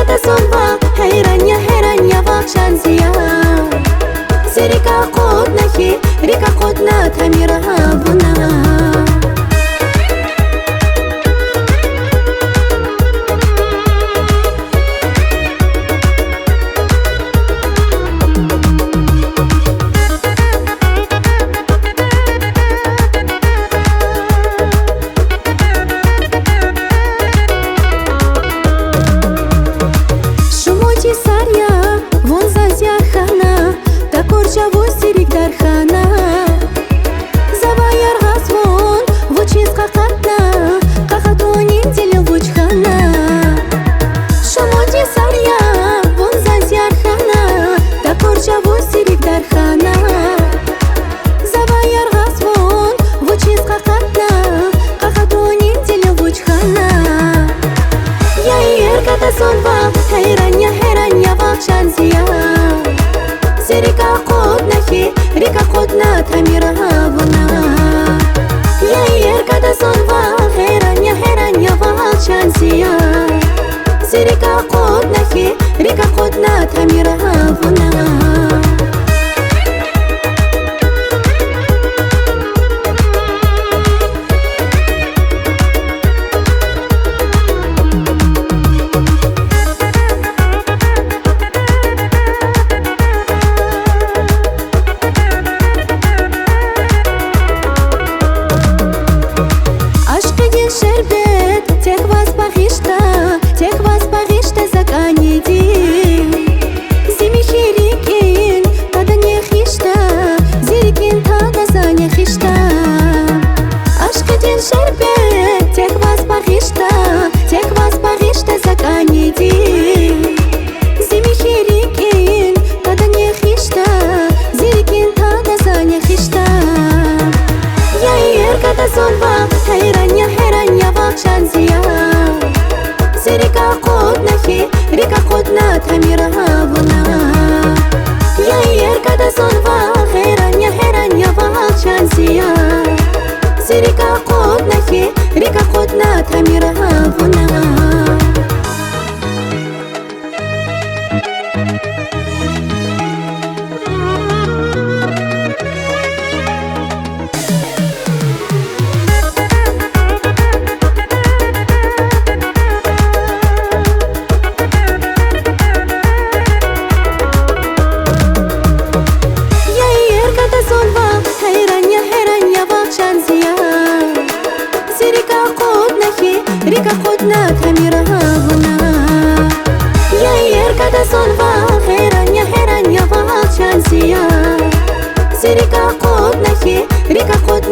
kata sonva Heyranya vakshanziya Zirika qodna hi Rika qodna tamira buna Heyranya vakshanziya Zirika qodna hi Rika qodna tamira buna Yair kata sonva Heyranya vakshanziya Zirika qodna hi Rika qodna tamira buna Heyranya vakshanziya Zirika qodna hi Rika qodna tamira buna Yair kata sonva Heyranya vakshanziya Zirika qodna hi Rika qodna tamira buna Rika qodna tamira buna Yair kata sonva Heyranya vakshanziya Zirika qodna hi Rika qodna